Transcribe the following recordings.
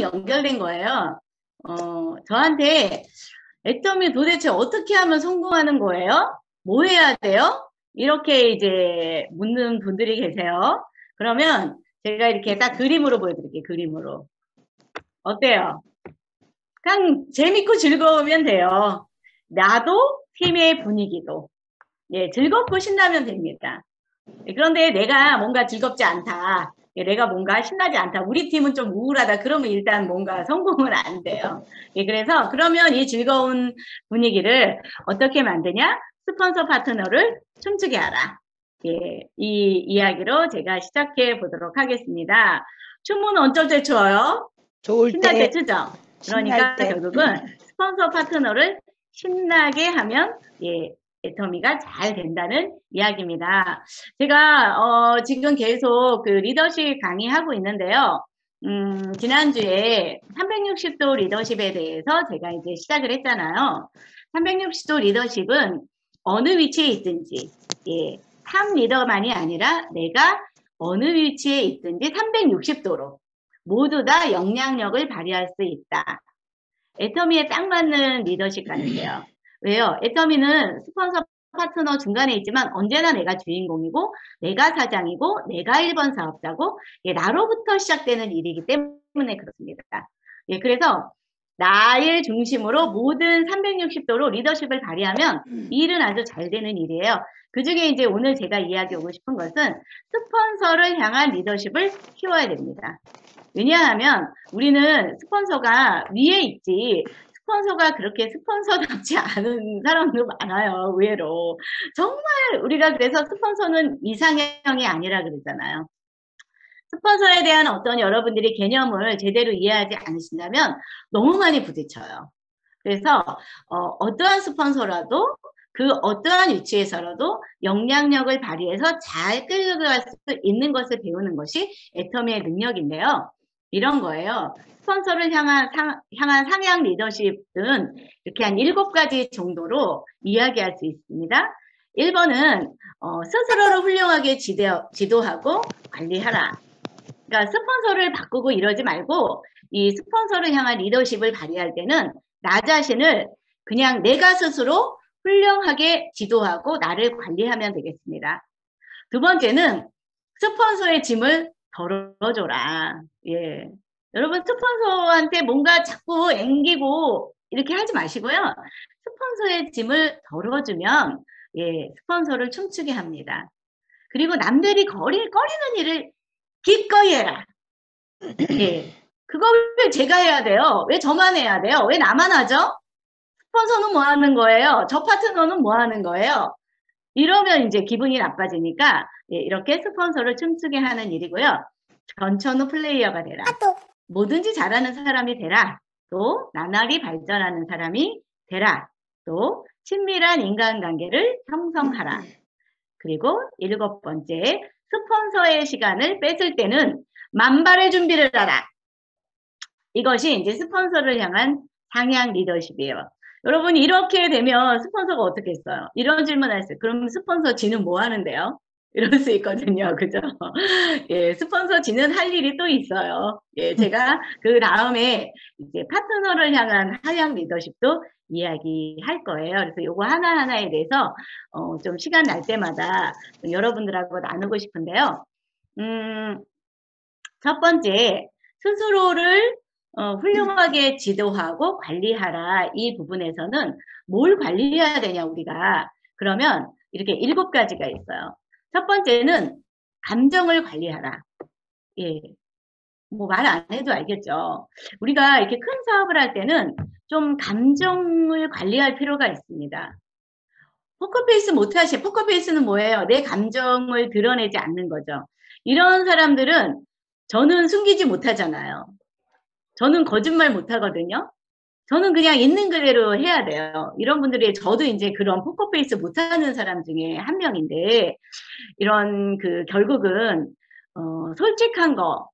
쭉 연결된 거예요. 저한테 애터미 도대체 어떻게 하면 성공하는 거예요? 뭐 해야 돼요? 이렇게 이제 묻는 분들이 계세요. 그러면 제가 이렇게 딱 그림으로 보여드릴게요. 그림으로. 어때요? 그냥 재밌고 즐거우면 돼요. 나도 팀의 분위기도. 예, 즐겁고 신나면 됩니다. 그런데 내가 뭔가 즐겁지 않다. 예, 내가 뭔가 신나지 않다. 우리 팀은 좀 우울하다. 그러면 일단 뭔가 성공은 안 돼요. 예, 그래서 그러면 이 즐거운 분위기를 어떻게 만드냐? 스폰서 파트너를 춤추게 하라. 예, 이 이야기로 제가 시작해 보도록 하겠습니다. 춤은 언제 때 춰요? 좋을 신날 때, 때 추죠. 신날 그러니까 때. 결국은 스폰서 파트너를 신나게 하면 예, 애터미가 잘 된다는 이야기입니다. 제가 지금 계속 그 리더십 강의하고 있는데요. 지난주에 360도 리더십에 대해서 제가 이제 시작을 했잖아요. 360도 리더십은 어느 위치에 있든지 예, 탑 리더만이 아니라 내가 어느 위치에 있든지 360도로 모두 다 영향력을 발휘할 수 있다. 애터미에 딱 맞는 리더십 같은데요. 왜요? 애터미는 스폰서 파트너 중간에 있지만 언제나 내가 주인공이고 내가 사장이고 내가 1번 사업자고 예, 나로부터 시작되는 일이기 때문에 그렇습니다. 예, 그래서 나의 중심으로 모든 360도로 리더십을 발휘하면 이 일은 아주 잘 되는 일이에요. 그 중에 이제 오늘 제가 이야기하고 싶은 것은 스폰서를 향한 리더십을 키워야 됩니다. 왜냐하면 우리는 스폰서가 위에 있지 스폰서가 그렇게 스폰서답지 않은 사람도 많아요. 의외로. 정말 우리가 그래서 스폰서는 이상형이 아니라 그러잖아요. 스폰서에 대한 어떤 여러분들이 개념을 제대로 이해하지 않으신다면 너무 많이 부딪혀요. 그래서 어떠한 스폰서라도 그 어떠한 위치에서라도 영향력을 발휘해서 잘 끌어갈 수 있는 것을 배우는 것이 애터미의 능력인데요. 이런 거예요. 스폰서를 향한 상향 리더십은 이렇게 한 7가지 정도로 이야기할 수 있습니다. 1번은 스스로를 훌륭하게 지도하고 관리하라. 그러니까 스폰서를 바꾸고 이러지 말고 이 스폰서를 향한 리더십을 발휘할 때는 나 자신을 그냥 내가 스스로 훌륭하게 지도하고 나를 관리하면 되겠습니다. 두 번째는 스폰서의 짐을 덜어줘라. 예. 여러분 스폰서한테 뭔가 자꾸 앵기고 이렇게 하지 마시고요. 스폰서의 짐을 덜어주면 예, 스폰서를 춤추게 합니다. 그리고 남들이 꺼리는 일을 기꺼이 해라. 예. 그걸 왜 제가 해야 돼요? 왜 저만 해야 돼요? 왜 나만 하죠? 스폰서는 뭐 하는 거예요? 저 파트너는 뭐 하는 거예요? 이러면 이제 기분이 나빠지니까 예, 이렇게 스폰서를 춤추게 하는 일이고요. 전천후 플레이어가 되라. 뭐든지 잘하는 사람이 되라. 또 나날이 발전하는 사람이 되라. 또 친밀한 인간관계를 형성하라. 그리고 7번째, 스폰서의 시간을 뺏을 때는 만발의 준비를 하라. 이것이 이제 스폰서를 향한 상향 리더십이에요. 여러분 이렇게 되면 스폰서가 어떻게 했어요? 이런 질문 하셨어요. 그럼 스폰서 지는 뭐 하는데요? 이럴 수 있거든요. 그죠? 예, 스폰서 지는 할 일이 또 있어요. 예, 제가 그 다음에 이제 파트너를 향한 하향 리더십도 이야기할 거예요. 그래서 요거 하나하나에 대해서 좀 시간 날 때마다 여러분들하고 나누고 싶은데요. 첫 번째, 스스로를 훌륭하게 지도하고 관리하라. 이 부분에서는 뭘 관리해야 되냐, 우리가. 그러면 이렇게 7가지가 있어요. 첫 번째는 감정을 관리하라. 예. 뭐 말 안 해도 알겠죠. 우리가 이렇게 큰 사업을 할 때는 좀 감정을 관리할 필요가 있습니다. 포커페이스 못하시, 포커페이스는 뭐예요? 내 감정을 드러내지 않는 거죠. 이런 사람들은 저는 숨기지 못하잖아요. 저는 거짓말 못하거든요. 저는 그냥 있는 그대로 해야 돼요. 이런 분들이 저도 이제 그런 포커페이스 못하는 사람 중에 한 명인데 이런 그 결국은 솔직한 거.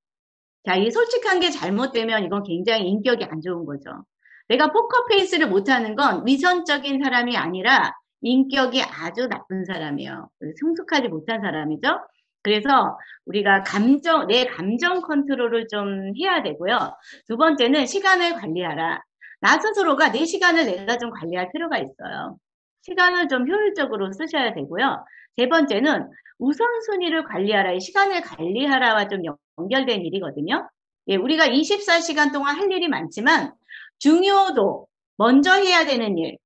자, 이 솔직한 게 잘못되면 이건 굉장히 인격이 안 좋은 거죠. 내가 포커페이스를 못하는 건 위선적인 사람이 아니라 인격이 아주 나쁜 사람이에요. 성숙하지 못한 사람이죠. 그래서 우리가 내 감정 컨트롤을 좀 해야 되고요. 두 번째는 시간을 관리하라. 나 스스로가 내 시간을 내가 좀 관리할 필요가 있어요. 시간을 좀 효율적으로 쓰셔야 되고요. 세 번째는 우선순위를 관리하라. 이 시간을 관리하라와 좀 연결된 일이거든요. 예, 우리가 24시간 동안 할 일이 많지만 중요도, 먼저 해야 되는 일.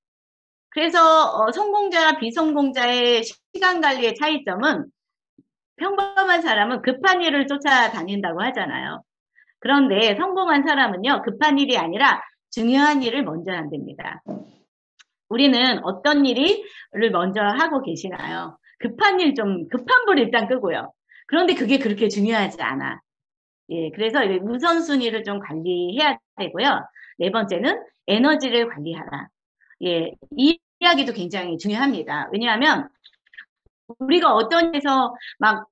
그래서 성공자와 비성공자의 시간 관리의 차이점은 평범한 사람은 급한 일을 쫓아다닌다고 하잖아요. 그런데 성공한 사람은요, 급한 일이 아니라 중요한 일을 먼저 한답니다. 우리는 어떤 일을 먼저 하고 계시나요? 급한 불 일단 끄고요. 그런데 그게 그렇게 중요하지 않아. 예, 그래서 우선순위를 좀 관리해야 되고요. 네 번째는 에너지를 관리하라. 예, 이 이야기도 굉장히 중요합니다. 왜냐하면 우리가 어떤 데서 막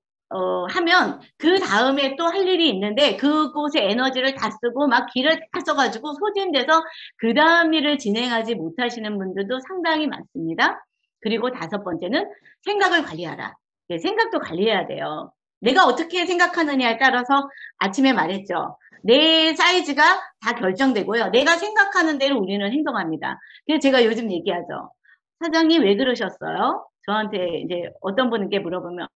하면 그 다음에 또 할 일이 있는데 그곳에 에너지를 다 쓰고 막 기를 다 써가지고 소진돼서 그 다음 일을 진행하지 못하시는 분들도 상당히 많습니다. 그리고 다섯 번째는 생각을 관리하라. 네, 생각도 관리해야 돼요. 내가 어떻게 생각하느냐에 따라서 아침에 말했죠. 내 사이즈가 다 결정되고요. 내가 생각하는 대로 우리는 행동합니다. 그래서 제가 요즘 얘기하죠. 사장님 왜 그러셨어요? 저한테 이제 어떤 분께 물어보면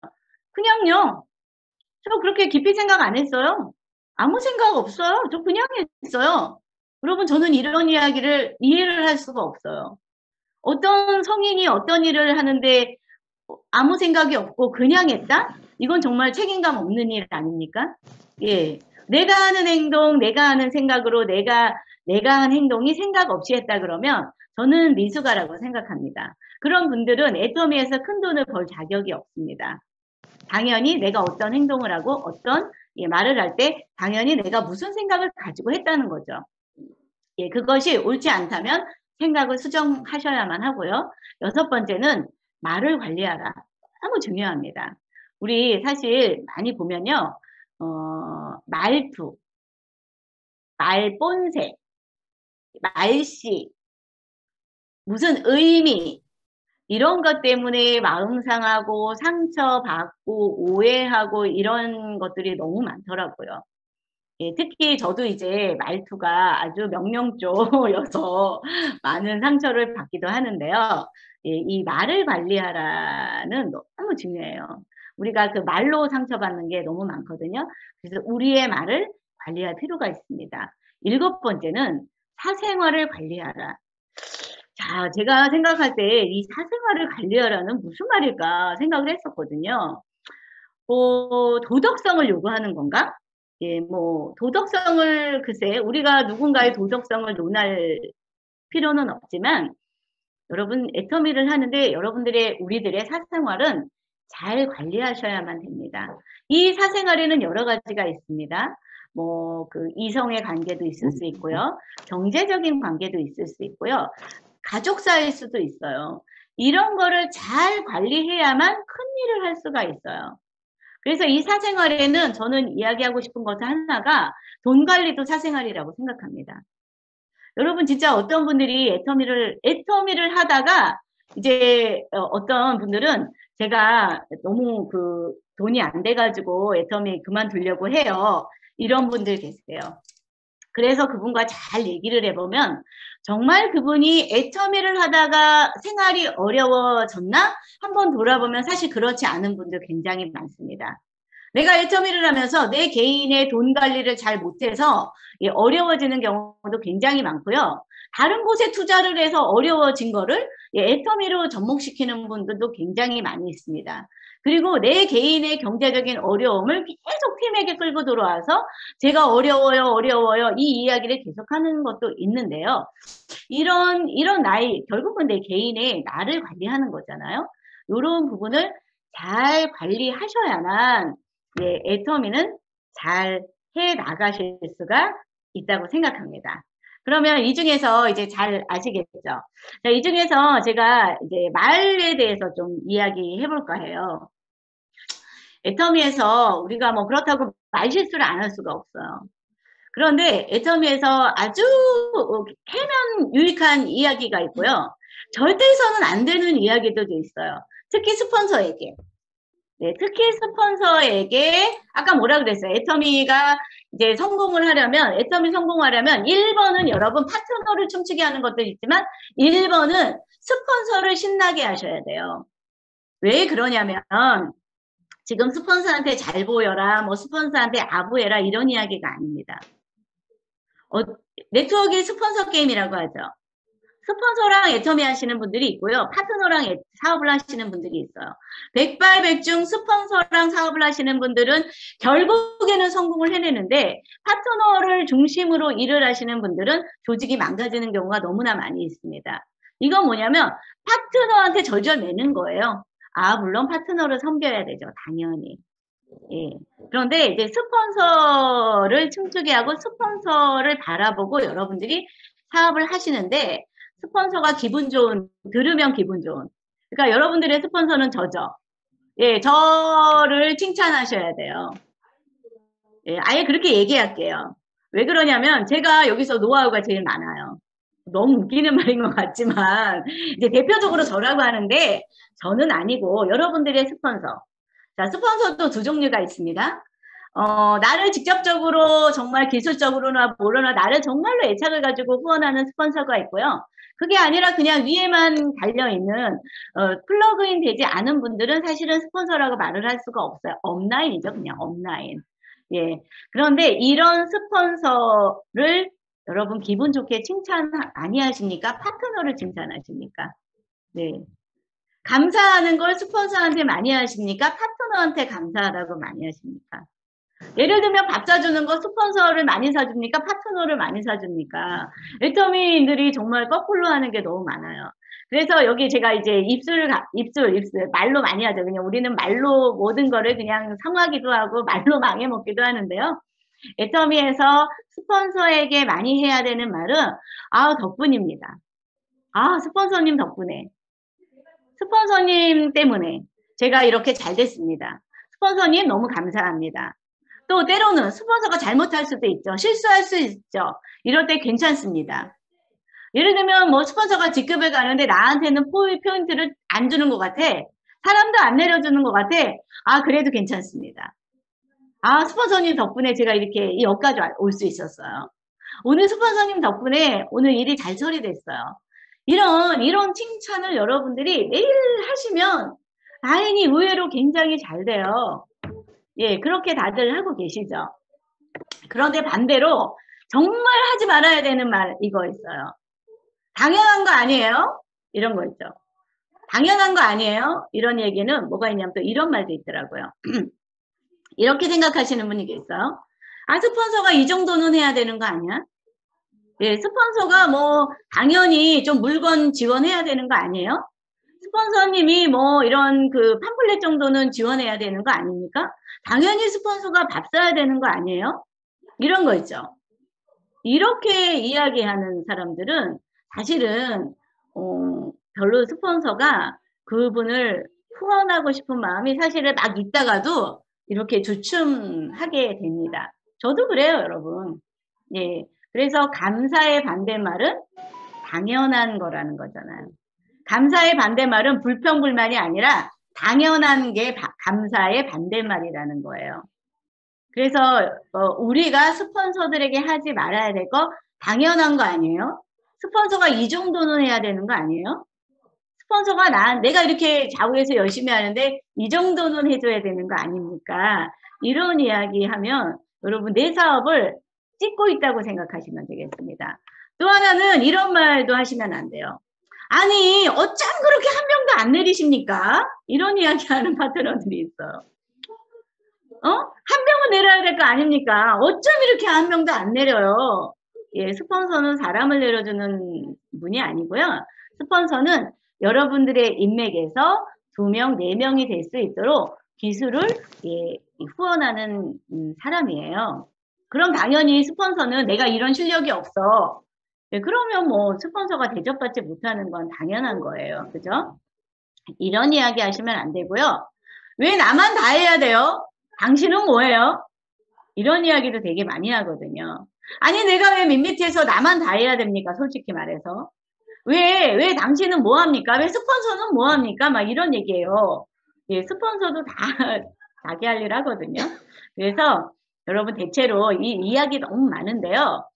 그냥요. 저 그렇게 깊이 생각 안 했어요. 아무 생각 없어요. 저 그냥 했어요. 여러분 저는 이런 이야기를 이해를 할 수가 없어요. 어떤 성인이 어떤 일을 하는데 아무 생각이 없고 그냥 했다? 이건 정말 책임감 없는 일 아닙니까? 예. 내가 하는 행동, 내가 하는 생각으로 내가 한 행동이 생각 없이 했다 그러면 저는 미숙아라고 생각합니다. 그런 분들은 애터미에서 큰 돈을 벌 자격이 없습니다. 당연히 내가 어떤 행동을 하고 어떤 말을 할 때 당연히 내가 무슨 생각을 가지고 했다는 거죠. 예, 그것이 옳지 않다면 생각을 수정하셔야만 하고요. 여섯 번째는 말을 관리하라. 너무 중요합니다. 우리 사실 많이 보면요. 말투, 말본색, 말씨, 무슨 의미 이런 것 때문에 마음 상하고 상처받고 오해하고 이런 것들이 너무 많더라고요. 예, 특히 저도 이제 말투가 아주 명령조여서 많은 상처를 받기도 하는데요. 예, 이 말을 관리하라는 너무 중요해요. 우리가 그 말로 상처받는 게 너무 많거든요. 그래서 우리의 말을 관리할 필요가 있습니다. 일곱 번째는 사생활을 관리하라. 자, 제가 생각할 때 이 사생활을 관리하라는 무슨 말일까 생각을 했었거든요. 도덕성을 요구하는 건가? 예, 도덕성을 글쎄, 우리가 누군가의 도덕성을 논할 필요는 없지만, 여러분, 애터미를 하는데 우리들의 사생활은 잘 관리하셔야만 됩니다. 이 사생활에는 여러 가지가 있습니다. 이성의 관계도 있을 수 있고요. 경제적인 관계도 있을 수 있고요. 가족 사이일 수도 있어요. 이런 거를 잘 관리해야만 큰 일을 할 수가 있어요. 그래서 이 사생활에는 저는 이야기하고 싶은 것 하나가 돈 관리도 사생활이라고 생각합니다. 여러분 진짜 어떤 분들이 애터미를 하다가 이제 어떤 분들은 제가 너무 돈이 안 돼가지고 애터미 그만두려고 해요. 이런 분들 계세요. 그래서 그분과 잘 얘기를 해보면 정말 그분이 애터미를 하다가 생활이 어려워졌나? 한번 돌아보면 사실 그렇지 않은 분들 굉장히 많습니다. 내가 애터미를 하면서 내 개인의 돈 관리를 잘 못해서 어려워지는 경우도 굉장히 많고요. 다른 곳에 투자를 해서 어려워진 거를 애터미로 접목시키는 분들도 굉장히 많이 있습니다. 그리고 내 개인의 경제적인 어려움을 계속 팀에게 끌고 들어와서 제가 어려워요 이 이야기를 계속하는 것도 있는데요. 이런 결국은 내 개인의 나를 관리하는 거잖아요. 이런 부분을 잘 관리하셔야만 애터미는 잘 해 나가실 수가 있다고 생각합니다. 그러면 이 중에서 이제 잘 아시겠죠? 자, 이 중에서 제가 이제 말에 대해서 좀 이야기해 볼까 해요. 애터미에서 우리가 그렇다고 말 실수를 안 할 수가 없어요. 그런데 애터미에서 아주 해면 유익한 이야기가 있고요. 절대 해서는 안 되는 이야기들도 있어요. 특히 스폰서에게. 네, 특히 스폰서에게 아까 뭐라 그랬어요? 애터미가 이제 성공을 하려면 애터미 성공하려면 1번은 여러분 파트너를 춤추게 하는 것도 있지만 1번은 스폰서를 신나게 하셔야 돼요. 왜 그러냐면 지금 스폰서한테 잘 보여라, 뭐 스폰서한테 아부해라 이런 이야기가 아닙니다. 네트워크의 스폰서 게임이라고 하죠. 스폰서랑 애터미 하시는 분들이 있고요. 파트너랑 사업을 하시는 분들이 있어요. 백발백중 스폰서랑 사업을 하시는 분들은 결국에는 성공을 해내는데 파트너를 중심으로 일을 하시는 분들은 조직이 망가지는 경우가 너무나 많이 있습니다. 이건 뭐냐면 파트너한테 절절 매는 거예요. 아, 물론 파트너를 섬겨야 되죠. 당연히. 예. 그런데 이제 스폰서를 춤추게 하고 스폰서를 바라보고 여러분들이 사업을 하시는데 스폰서가 기분 좋은, 들으면 기분 좋은. 그러니까 여러분들의 스폰서는 저죠. 예, 저를 칭찬하셔야 돼요. 예, 아예 그렇게 얘기할게요. 왜 그러냐면 제가 여기서 노하우가 제일 많아요. 너무 웃기는 말인 것 같지만 이제 대표적으로 저라고 하는데 저는 아니고 여러분들의 스폰서. 자, 스폰서도 두 종류가 있습니다. 나를 직접적으로 정말 기술적으로나 뭐로나 나를 정말로 애착을 가지고 후원하는 스폰서가 있고요. 그게 아니라 그냥 위에만 달려있는 플러그인 되지 않은 분들은 사실은 스폰서라고 말을 할 수가 없어요. 업라인이죠. 그냥 업라인. 예. 그런데 이런 스폰서를 여러분 기분 좋게 칭찬 많이 하십니까? 파트너를 칭찬하십니까? 네. 감사하는 걸 스폰서한테 많이 하십니까? 파트너한테 감사하다고 많이 하십니까? 예를 들면 밥 사주는 거 스폰서를 많이 사줍니까? 파트너를 많이 사줍니까? 애터미인들이 정말 거꾸로 하는 게 너무 많아요. 그래서 여기 제가 이제 입술, 말로 많이 하죠. 그냥 우리는 말로 모든 거를 그냥 상하기도 하고 말로 망해먹기도 하는데요. 애터미에서 스폰서에게 많이 해야 되는 말은, 아, 덕분입니다. 아, 스폰서님 덕분에. 스폰서님 때문에 제가 이렇게 잘 됐습니다. 스폰서님 너무 감사합니다. 또 때로는 스폰서가 잘못할 수도 있죠. 실수할 수 있죠. 이럴 때 괜찮습니다. 예를 들면 뭐 스폰서가 직급을 가는데 나한테는 포인트를 안 주는 것 같아. 사람도 안 내려주는 것 같아. 아, 그래도 괜찮습니다. 아, 스폰서님 덕분에 제가 이렇게 여기까지 올 수 있었어요. 오늘 스폰서님 덕분에 오늘 일이 잘 처리됐어요. 이런 칭찬을 여러분들이 매일 하시면 다행히 의외로 굉장히 잘 돼요. 예, 그렇게 다들 하고 계시죠. 그런데 반대로 정말 하지 말아야 되는 말 이거 있어요. 당연한 거 아니에요? 이런 거 있죠. 당연한 거 아니에요? 이런 얘기는 뭐가 있냐면 또 이런 말도 있더라고요. 이렇게 생각하시는 분이 계세요. 아, 스폰서가 이 정도는 해야 되는 거 아니야? 예, 스폰서가 뭐 당연히 좀 물건 지원해야 되는 거 아니에요? 스폰서님이 뭐 이런 그 팜플렛 정도는 지원해야 되는 거 아닙니까? 당연히 스폰서가 밥 사야 되는 거 아니에요? 이런 거 있죠. 이렇게 이야기하는 사람들은 사실은 별로 스폰서가 그분을 후원하고 싶은 마음이 사실은 막 있다가도 이렇게 주춤하게 됩니다. 저도 그래요, 여러분. 예. 그래서 감사의 반대말은 당연한 거라는 거잖아요. 감사의 반대말은 불평불만이 아니라 당연한 게 감사의 반대말이라는 거예요. 그래서 우리가 스폰서들에게 하지 말아야 될 거 당연한 거 아니에요? 스폰서가 이 정도는 해야 되는 거 아니에요? 스폰서가 내가 이렇게 좌우해서 열심히 하는데 이 정도는 해줘야 되는 거 아닙니까? 이런 이야기 하면 여러분 내 사업을 찍고 있다고 생각하시면 되겠습니다. 또 하나는 이런 말도 하시면 안 돼요. 아니 어쩜 그렇게 한 명도 안 내리십니까? 이런 이야기 하는 파트너들이 있어요. 한 명은 내려야 될 거 아닙니까? 어쩜 이렇게 한 명도 안 내려요? 예, 스폰서는 사람을 내려주는 분이 아니고요. 스폰서는 여러분들의 인맥에서 2명, 4명이 될 수 있도록 기술을 후원하는 사람이에요. 그럼 당연히 스폰서는 내가 이런 실력이 없어. 네, 그러면 뭐 스폰서가 대접받지 못하는 건 당연한 거예요. 그죠? 이런 이야기 하시면 안 되고요. 왜 나만 다 해야 돼요? 당신은 뭐예요? 이런 이야기도 되게 많이 하거든요. 아니 내가 왜 밋밋해서 나만 다 해야 됩니까? 솔직히 말해서. 왜 당신은 뭐합니까? 왜 스폰서는 뭐합니까? 막 이런 얘기예요. 예, 스폰서도 다 자기 할 일 하거든요. 그래서 여러분 대체로 이 이야기 너무 많은데요.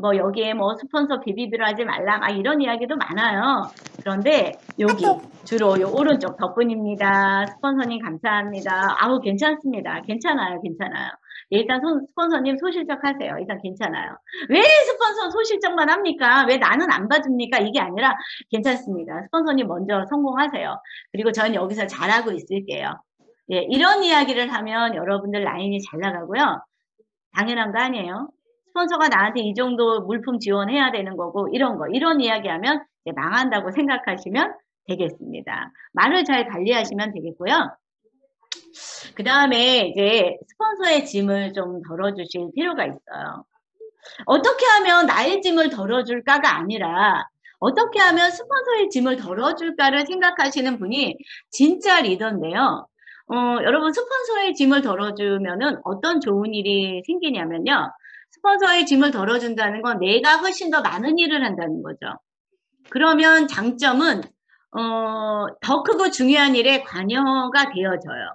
뭐 여기에 뭐 스폰서 비비비를 하지 말라 막 이런 이야기도 많아요. 그런데 여기 주로 요 오른쪽 덕분입니다. 스폰서님 감사합니다. 아우 괜찮습니다. 괜찮아요. 괜찮아요. 예, 일단 스폰서님 소실적 하세요. 일단 괜찮아요. 왜 스폰서 소실적만 합니까? 왜 나는 안 봐줍니까? 이게 아니라 괜찮습니다. 스폰서님 먼저 성공하세요. 그리고 저는 여기서 잘하고 있을게요. 예, 이런 이야기를 하면 여러분들 라인이 잘 나가고요. 당연한 거 아니에요. 스폰서가 나한테 이 정도 물품 지원해야 되는 거고 이런 이야기하면 이제 망한다고 생각하시면 되겠습니다. 말을 잘 관리하시면 되겠고요. 그 다음에 이제 스폰서의 짐을 좀 덜어주실 필요가 있어요. 어떻게 하면 나의 짐을 덜어줄까가 아니라 어떻게 하면 스폰서의 짐을 덜어줄까를 생각하시는 분이 진짜 리더인데요. 여러분 스폰서의 짐을 덜어주면은 어떤 좋은 일이 생기냐면요. 스폰서의 짐을 덜어준다는 건 내가 훨씬 더 많은 일을 한다는 거죠. 그러면 장점은 더 크고 중요한 일에 관여가 되어져요.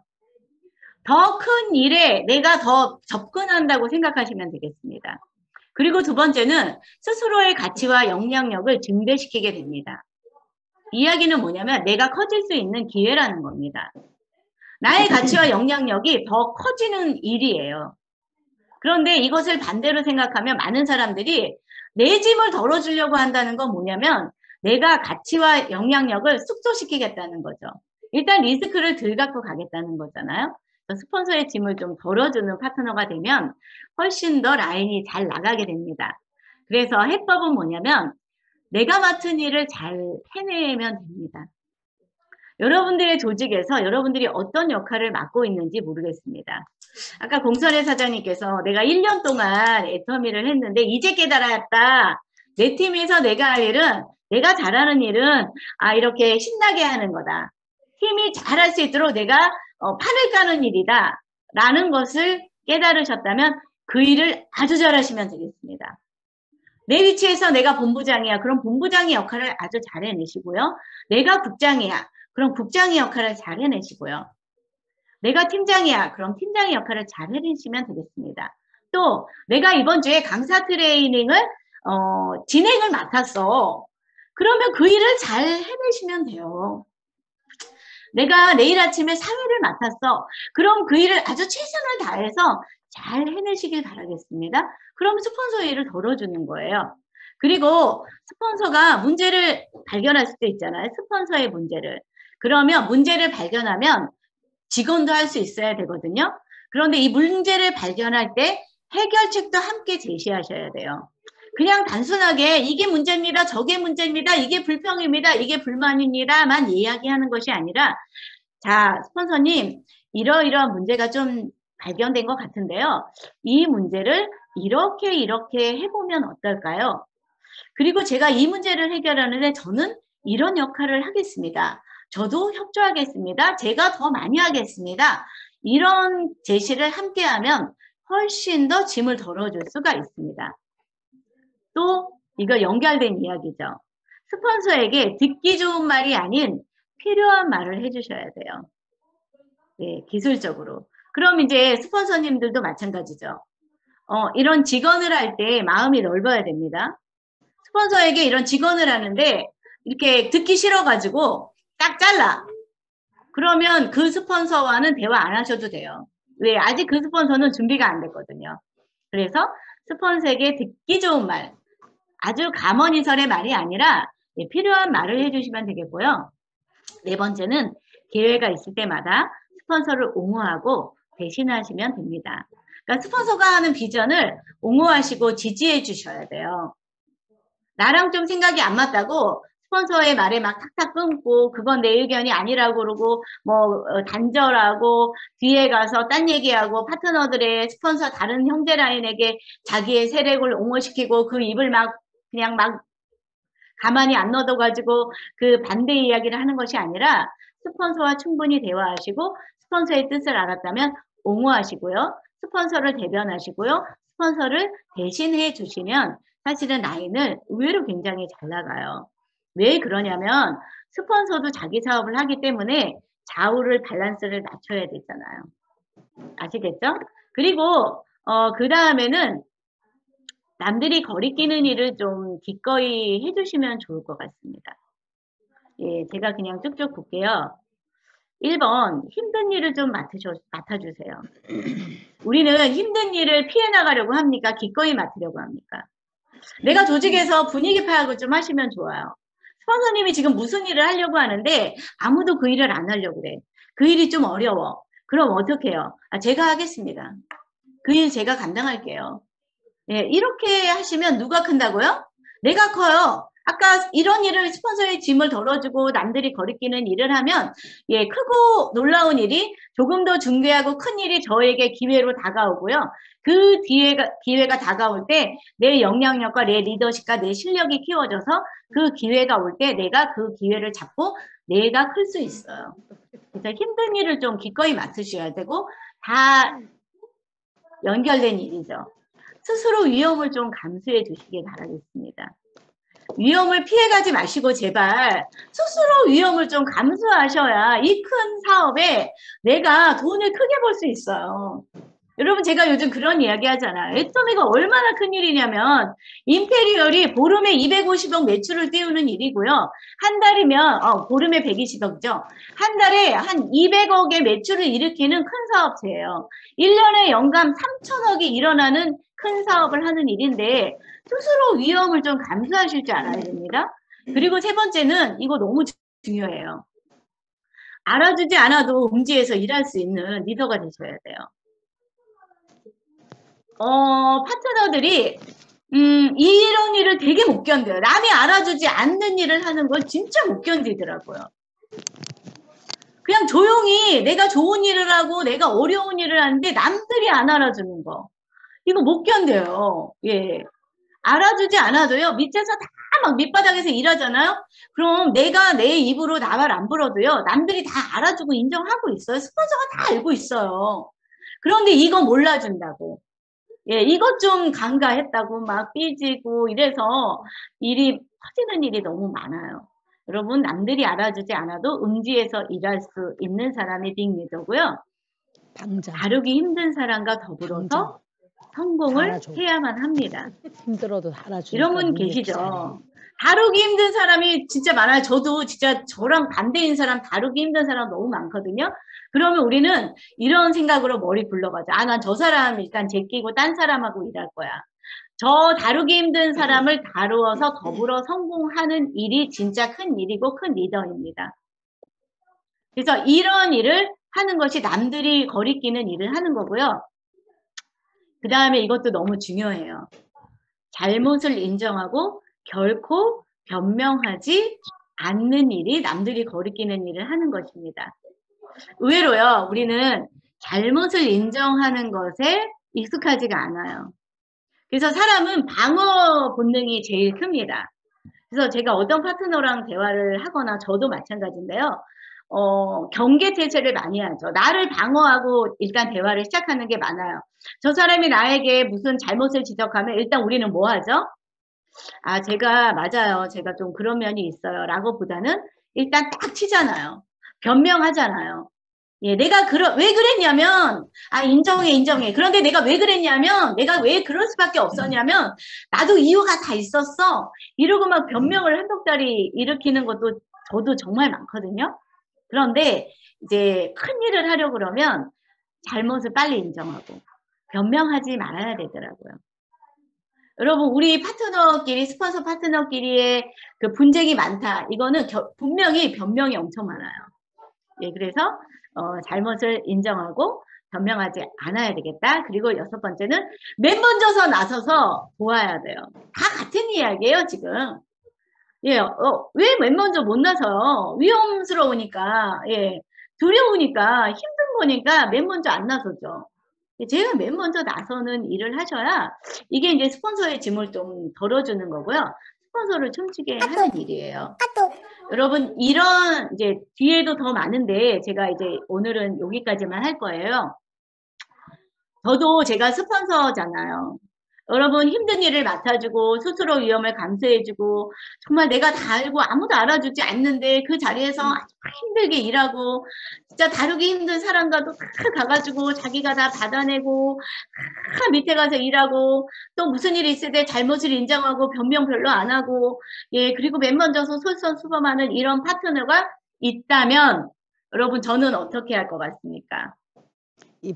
더 큰 일에 내가 더 접근한다고 생각하시면 되겠습니다. 그리고 두 번째는 스스로의 가치와 영향력을 증대시키게 됩니다. 이야기는 뭐냐면 내가 커질 수 있는 기회라는 겁니다. 나의 가치와 영향력이 더 커지는 일이에요. 그런데 이것을 반대로 생각하면 많은 사람들이 내 짐을 덜어주려고 한다는 건 뭐냐면 내가 가치와 영향력을 축소시키겠다는 거죠. 일단 리스크를 덜 갖고 가겠다는 거잖아요. 스폰서의 짐을 좀 덜어주는 파트너가 되면 훨씬 더 라인이 잘 나가게 됩니다. 그래서 해법은 뭐냐면 내가 맡은 일을 잘 해내면 됩니다. 여러분들의 조직에서 여러분들이 어떤 역할을 맡고 있는지 모르겠습니다. 아까 공선의 사장님께서 내가 1년 동안 애터미를 했는데 이제 깨달았다. 내 팀에서 내가 할 일은 내가 잘하는 일은 이렇게 신나게 하는 거다. 팀이 잘할 수 있도록 내가 판을 까는 일이다. 라는 것을 깨달으셨다면 그 일을 아주 잘하시면 되겠습니다. 내 위치에서 내가 본부장이야. 그럼 본부장의 역할을 아주 잘 해내시고요. 내가 국장이야. 그럼 국장의 역할을 잘 해내시고요. 내가 팀장이야. 그럼 팀장의 역할을 잘 해내시면 되겠습니다. 또 내가 이번 주에 강사 트레이닝을 진행을 맡았어. 그러면 그 일을 잘 해내시면 돼요. 내가 내일 아침에 사회를 맡았어. 그럼 그 일을 아주 최선을 다해서 잘 해내시길 바라겠습니다. 그럼 스폰서 일을 덜어주는 거예요. 그리고 스폰서가 문제를 발견할 수도 있잖아요. 스폰서의 문제를. 그러면 문제를 발견하면 직원도 할 수 있어야 되거든요. 그런데 이 문제를 발견할 때 해결책도 함께 제시하셔야 돼요. 그냥 단순하게 이게 문제입니다. 저게 문제입니다. 이게 불평입니다. 이게 불만입니다만 이야기하는 것이 아니라 자, 스폰서님 이러이러한 문제가 좀 발견된 것 같은데요. 이 문제를 이렇게 해보면 어떨까요? 그리고 제가 이 문제를 해결하는데 저는 이런 역할을 하겠습니다. 저도 협조하겠습니다. 제가 더 많이 하겠습니다. 이런 제시를 함께 하면 훨씬 더 짐을 덜어줄 수가 있습니다. 또 이거 연결된 이야기죠. 스폰서에게 듣기 좋은 말이 아닌 필요한 말을 해주셔야 돼요. 네, 기술적으로. 그럼 이제 스폰서님들도 마찬가지죠. 이런 직원을 할 때 마음이 넓어야 됩니다. 스폰서에게 이런 직원을 하는데 이렇게 듣기 싫어가지고 딱 잘라. 그러면 그 스폰서와는 대화 안 하셔도 돼요. 왜? 아직 그 스폰서는 준비가 안 됐거든요. 그래서 스폰서에게 듣기 좋은 말, 아주 감언이설의 말이 아니라 필요한 말을 해주시면 되겠고요. 네 번째는 기회가 있을 때마다 스폰서를 옹호하고 대신하시면 됩니다. 그러니까 스폰서가 하는 비전을 옹호하시고 지지해 주셔야 돼요. 나랑 좀 생각이 안 맞다고 스폰서의 말에 막 탁탁 끊고 그건 내 의견이 아니라고 그러고 뭐 단절하고 뒤에 가서 딴 얘기하고 파트너들의 스폰서 다른 형제 라인에게 자기의 세력을 옹호시키고 그 입을 그냥 가만히 안 넣어둬가지고 그 반대 이야기를 하는 것이 아니라 스폰서와 충분히 대화하시고 스폰서의 뜻을 알았다면 옹호하시고요. 스폰서를 대변하시고요. 스폰서를 대신해 주시면 사실은 라인을 의외로 굉장히 잘 나가요. 왜 그러냐면 스폰서도 자기 사업을 하기 때문에 좌우를 밸런스를 맞춰야 되잖아요. 아시겠죠? 그리고 그 다음에는 남들이 거리끼는 일을 좀 기꺼이 해주시면 좋을 것 같습니다. 예, 제가 그냥 쭉쭉 볼게요. 1번, 힘든 일을 좀 맡아주세요. 우리는 힘든 일을 피해 나가려고 합니까? 기꺼이 맡으려고 합니까? 내가 조직에서 분위기 파악을 좀 하시면 좋아요. 스폰서님이 지금 무슨 일을 하려고 하는데 아무도 그 일을 안 하려고 그래. 그 일이 좀 어려워. 그럼 어떻게 해요? 제가 하겠습니다. 그 일 제가 감당할게요. 예, 이렇게 하시면 누가 큰다고요? 내가 커요. 아까 이런 일을 스폰서의 짐을 덜어주고 남들이 거리끼는 일을 하면 예, 크고 놀라운 일이 조금 더 중대하고 큰 일이 저에게 기회로 다가오고요. 그 기회가 다가올 때 내 영향력과 내 리더십과 내 실력이 키워져서 그 기회가 올 때 내가 그 기회를 잡고 내가 클 수 있어요. 그래서 힘든 일을 좀 기꺼이 맡으셔야 되고 다 연결된 일이죠. 스스로 위험을 좀 감수해 주시길 바라겠습니다. 위험을 피해가지 마시고 제발 스스로 위험을 좀 감수하셔야 이 큰 사업에 내가 돈을 크게 벌 수 있어요. 여러분 제가 요즘 그런 이야기 하잖아요. 애터미가 얼마나 큰 일이냐면 임페리얼이 보름에 250억 매출을 띄우는 일이고요. 한 달이면 보름에 120억이죠. 한 달에 한 200억의 매출을 일으키는 큰 사업체예요. 1년에 연간 3천억이 일어나는 큰 사업을 하는 일인데 스스로 위험을 좀 감수하실 줄 알아야 됩니다. 그리고 세 번째는 이거 너무 중요해요. 알아주지 않아도 음지에서 일할 수 있는 리더가 되셔야 돼요. 파트너들이 이런 일을 되게 못 견뎌요. 남이 알아주지 않는 일을 하는 걸 진짜 못 견디더라고요. 그냥 조용히 내가 좋은 일을 하고 내가 어려운 일을 하는데 남들이 안 알아주는 거. 이거 못 견뎌요. 예. 알아주지 않아도요. 밑에서 다 막 밑바닥에서 일하잖아요. 그럼 내가 내 입으로 나 말 안 불어도요. 남들이 다 알아주고 인정하고 있어요. 스폰서가 다 알고 있어요. 그런데 이거 몰라준다고. 예, 이것 좀 간과했다고 막 삐지고 이래서 일이 퍼지는 일이 너무 많아요. 여러분 남들이 알아주지 않아도 음지에서 일할 수 있는 사람이 빅 리더고요. 다루기 힘든 사람과 더불어서 성공을 해야만 합니다. 힘들어도 알아주니까 이런 분 계시죠? 다루기 힘든 사람이 진짜 많아요. 저도 진짜 저랑 반대인 사람, 다루기 힘든 사람 너무 많거든요. 그러면 우리는 이런 생각으로 머리 굴러가죠. 난 저 사람 일단 제끼고 딴 사람하고 일할 거야. 저 다루기 힘든 사람을 다루어서 더불어 성공하는 일이 진짜 큰 일이고 큰 리더입니다. 그래서 이런 일을 하는 것이 남들이 거리끼는 일을 하는 거고요. 그 다음에 이것도 너무 중요해요. 잘못을 인정하고 결코 변명하지 않는 일이 남들이 거리끼는 일을 하는 것입니다. 의외로요, 우리는 잘못을 인정하는 것에 익숙하지가 않아요. 그래서 사람은 방어 본능이 제일 큽니다. 그래서 제가 어떤 파트너랑 대화를 하거나 저도 마찬가지인데요. 경계태세를 많이 하죠. 나를 방어하고 일단 대화를 시작하는 게 많아요. 저 사람이 나에게 무슨 잘못을 지적하면 일단 우리는 뭐 하죠? 제가 맞아요. 제가 좀 그런 면이 있어요. 라고 보다는 일단 딱 치잖아요. 변명하잖아요. 예, 내가 왜 그랬냐면, 인정해. 그런데 내가 왜 그랬냐면, 내가 왜 그럴 수밖에 없었냐면, 나도 이유가 다 있었어. 이러고 막 변명을 한두 달이 일으키는 것도 저도 정말 많거든요. 그런데 이제 큰 일을 하려고 그러면 잘못을 빨리 인정하고 변명하지 말아야 되더라고요. 여러분, 우리 파트너끼리, 스폰서 파트너끼리의 그 분쟁이 많다. 이거는 분명히 변명이 엄청 많아요. 예, 그래서 잘못을 인정하고 변명하지 않아야 되겠다. 그리고 6번째는 맨 먼저서 나서서 도와야 돼요. 다 같은 이야기예요, 지금. 예, 왜 맨 먼저 못 나서요? 위험스러우니까, 예, 두려우니까, 힘든 거니까 맨 먼저 안 나서죠. 제가 맨 먼저 나서는 일을 하셔야 이게 이제 스폰서의 짐을 좀 덜어주는 거고요. 스폰서를 춤추게 하는 일이에요. 여러분, 이런 이제 뒤에도 더 많은데 제가 이제 오늘은 여기까지만 할 거예요. 저도 제가 스폰서잖아요. 여러분 힘든 일을 맡아주고 스스로 위험을 감수해주고 정말 내가 다 알고 아무도 알아주지 않는데 그 자리에서 아주 힘들게 일하고 진짜 다루기 힘든 사람과도 다 가가지고 자기가 다 받아내고 다 밑에 가서 일하고 또 무슨 일이 있을 때 잘못을 인정하고 변명 별로 안 하고 예 그리고 맨 먼저서 솔선수범하는 이런 파트너가 있다면 여러분 저는 어떻게 할 것 같습니까?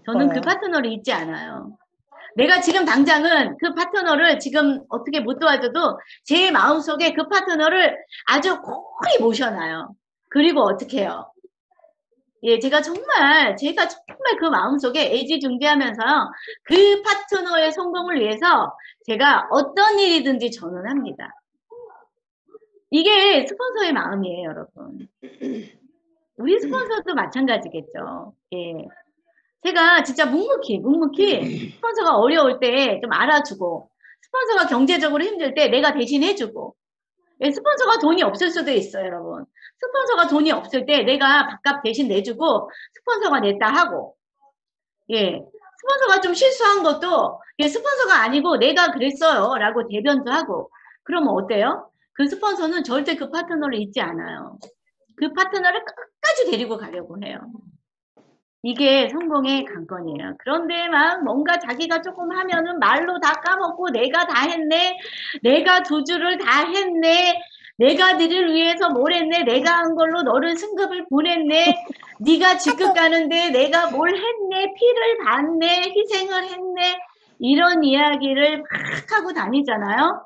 저는 그 파트너를 잊지 않아요. 내가 지금 당장은 그 파트너를 지금 어떻게 못 도와줘도 제 마음속에 그 파트너를 아주 거의 모셔놔요. 그리고 어떻게 해요? 예, 제가 정말 그 마음속에 애지중지하면서요. 그 파트너의 성공을 위해서 제가 어떤 일이든지 저는 합니다. 이게 스폰서의 마음이에요, 여러분. 우리 스폰서도 마찬가지겠죠. 예. 제가 진짜 묵묵히 스폰서가 어려울 때 좀 알아주고 스폰서가 경제적으로 힘들 때 내가 대신 해주고 예, 스폰서가 돈이 없을 수도 있어요, 여러분. 스폰서가 돈이 없을 때 내가 밥값 대신 내주고 스폰서가 냈다 하고 예, 스폰서가 좀 실수한 것도 예, 스폰서가 아니고 내가 그랬어요 라고 대변도 하고 그러면 어때요? 그 스폰서는 절대 그 파트너를 잊지 않아요. 그 파트너를 끝까지 데리고 가려고 해요. 이게 성공의 관건이에요. 그런데 막 뭔가 자기가 조금 하면은 말로 다 까먹고 내가 다 했네. 내가 두 줄을 다 했네. 내가 너를 위해서 뭘 했네. 내가 한 걸로 너를 승급을 보냈네. 네가 직급 가는데 내가 뭘 했네. 피를 봤네. 희생을 했네. 이런 이야기를 막 하고 다니잖아요.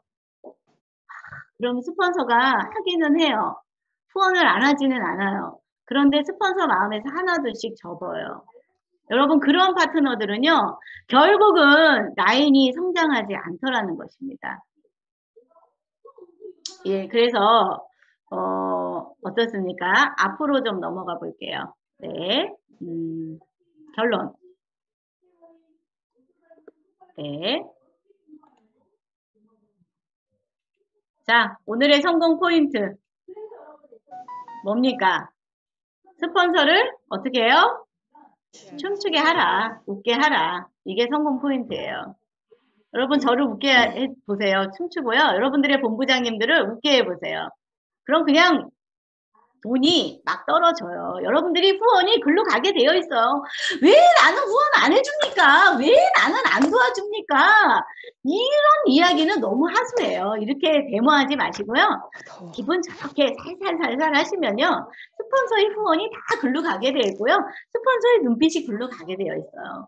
그럼 스폰서가 하기는 해요. 후원을 안 하지는 않아요. 그런데 스폰서 마음에서 하나둘씩 접어요. 여러분 그런 파트너들은요. 결국은 라인이 성장하지 않더라는 것입니다. 예, 그래서 어떻습니까? 앞으로 좀 넘어가 볼게요. 네, 결론. 네. 자, 오늘의 성공 포인트. 뭡니까? 스폰서를 어떻게 해요? 춤추게 하라. 웃게 하라. 이게 성공 포인트예요. 여러분 저를 웃게 해보세요. 춤추고요. 여러분들의 본부장님들을 웃게 해보세요. 그럼 그냥 돈이 막 떨어져요. 여러분들이 후원이 글로 가게 되어 있어요. 왜 나는 후원 안 해줍니까? 왜 나는 안 도와줍니까? 이런 이야기는 너무 하수해요. 이렇게 데모하지 마시고요. 기분 좋게 살살살살 하시면요. 스폰서의 후원이 다 글로 가게 되고요. 스폰서의 눈빛이 글로 가게 되어 있어요.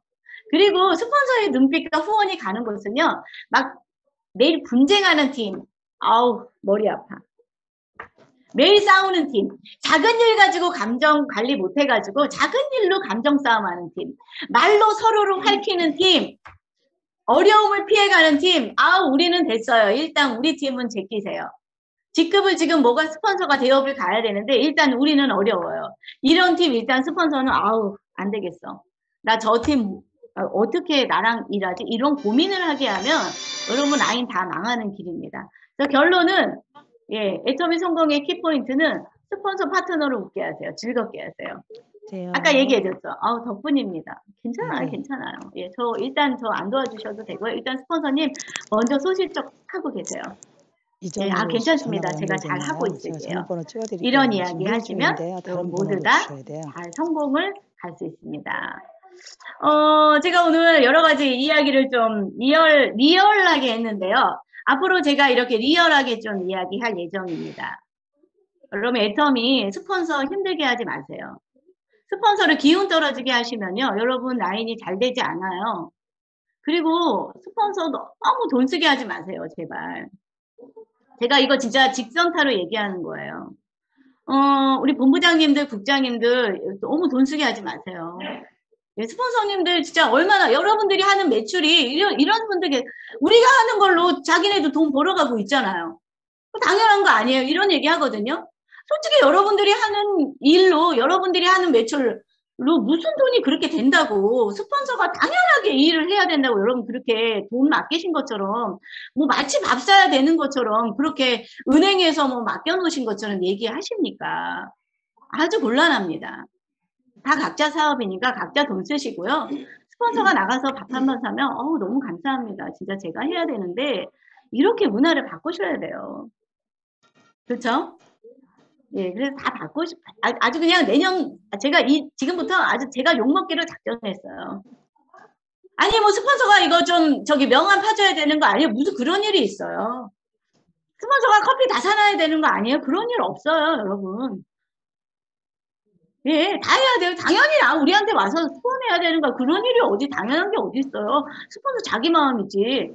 그리고 스폰서의 눈빛과 후원이 가는 곳은요. 막 매일 분쟁하는 팀. 아우 머리 아파. 매일 싸우는 팀, 작은 일 가지고 감정 관리 못 해가지고 작은 일로 감정 싸움하는 팀, 말로 서로를 핥히는 팀, 어려움을 피해가는 팀, 우리는 됐어요. 일단 우리 팀은 제끼세요. 직급을 지금 뭐가 스폰서가 대업을 가야 되는데 일단 우리는 어려워요. 이런 팀 일단 스폰서는 안 되겠어. 나 저 팀 어떻게 나랑 일하지? 이런 고민을 하게 하면 여러분 라인 다 망하는 길입니다. 그래서 결론은 예, 애터미 성공의 키포인트는 스폰서 파트너를 웃게 하세요. 즐겁게 하세요. 아까 얘기해줬죠. 덕분입니다. 괜찮아요, 네. 괜찮아요. 예, 일단 저 안 도와주셔도 되고요. 일단 스폰서님 먼저 소실적 하고 계세요. 예, 괜찮습니다. 제가 잘 하고 있을게요. 이런 이야기 하시면 모두 다 잘 성공을 할 수 있습니다. 제가 오늘 여러 가지 이야기를 좀 리얼하게 했는데요. 앞으로 제가 이렇게 리얼하게 좀 이야기할 예정입니다. 여러분 애터미 스폰서 힘들게 하지 마세요. 스폰서를 기운 떨어지게 하시면요. 여러분 라인이 잘 되지 않아요. 그리고 스폰서 너무 돈 쓰게 하지 마세요. 제발. 제가 이거 진짜 직선타로 얘기하는 거예요. 우리 본부장님들, 국장님들 너무 돈 쓰게 하지 마세요. 스폰서님들 진짜 얼마나 여러분들이 하는 매출이 이런 분들께 우리가 하는 걸로 자기네도 돈 벌어가고 있잖아요. 당연한 거 아니에요. 이런 얘기 하거든요. 솔직히 여러분들이 하는 일로 여러분들이 하는 매출로 무슨 돈이 그렇게 된다고 스폰서가 당연하게 이 일을 해야 된다고 여러분 그렇게 돈 맡기신 것처럼 뭐 마치 밥 사야 되는 것처럼 그렇게 은행에서 뭐 맡겨놓으신 것처럼 얘기하십니까? 아주 곤란합니다. 다 각자 사업이니까 각자 돈 쓰시고요. 스폰서가 나가서 밥 한 번 사면 너무 감사합니다. 진짜 제가 해야 되는데 이렇게 문화를 바꾸셔야 돼요. 그렇죠? 예, 그래서 다 아주 그냥 제가 지금부터 아주 제가 욕먹기로 작정했어요. 아니, 뭐, 스폰서가 이거 좀, 명함 파줘야 되는 거 아니에요? 무슨 그런 일이 있어요. 스폰서가 커피 다 사놔야 되는 거 아니에요? 그런 일 없어요, 여러분. 예, 다 해야 돼요. 당연히 우리한테 와서 후원해야 되는 거 그런 일이 당연한 게 어디 있어요. 스폰서 자기 마음이지.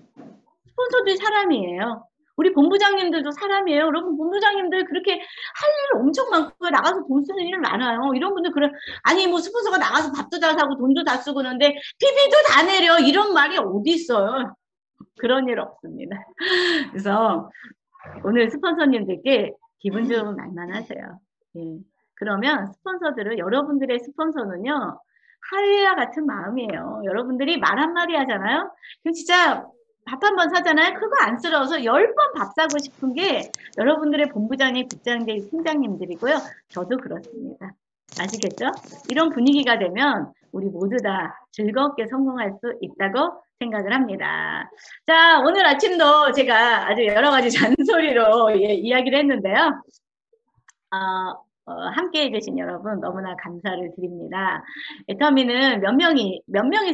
스폰서들 사람이에요. 우리 본부장님들도 사람이에요. 여러분, 본부장님들 그렇게 할 일 엄청 많고 나가서 돈 쓰는 일 많아요. 이런 분들 아니 뭐 스폰서가 나가서 밥도 다 사고 돈도 다 쓰고 그러는데 PB도 다 내려 이런 말이 어디 있어요. 그런 일 없습니다. 그래서 오늘 스폰서님들께 기분 좋은 말만 하세요. 예. 그러면 여러분들의 스폰서는요, 하늘과 같은 마음이에요. 여러분들이 말 한마디 하잖아요? 그럼 진짜 밥 한 번 사잖아요? 그거 안쓰러워서 10번 밥 사고 싶은 게 여러분들의 본부장님, 국장님, 팀장님들이고요. 저도 그렇습니다. 아시겠죠? 이런 분위기가 되면 우리 모두 다 즐겁게 성공할 수 있다고 생각을 합니다. 자, 오늘 아침도 제가 아주 여러 가지 잔소리로 이야기를 했는데요. 함께 해주신 여러분 너무나 감사를 드립니다. 애터미는 몇 명의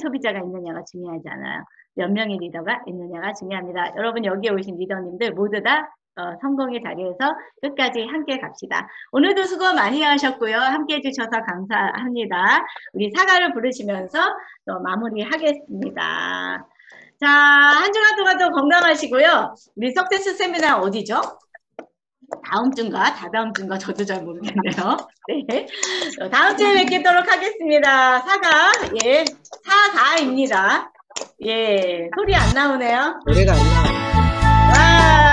소비자가 있느냐가 중요하지 않아요. 몇 명의 리더가 있느냐가 중요합니다. 여러분 여기에 오신 리더님들 모두 다 성공의 자리에서 끝까지 함께 갑시다. 오늘도 수고 많이 하셨고요. 함께 해주셔서 감사합니다. 우리 사과를 부르시면서 또 마무리하겠습니다. 자, 한 주간 동안도 건강하시고요. 우리 석세스 세미나 어디죠? 다음 주인가 다다음 주인가 저도 잘 모르겠네요. 네. 다음 주에 뵙도록 하겠습니다. 사과입니다. 예, 소리 안 나오네요. 노래가 안 나와요. 와.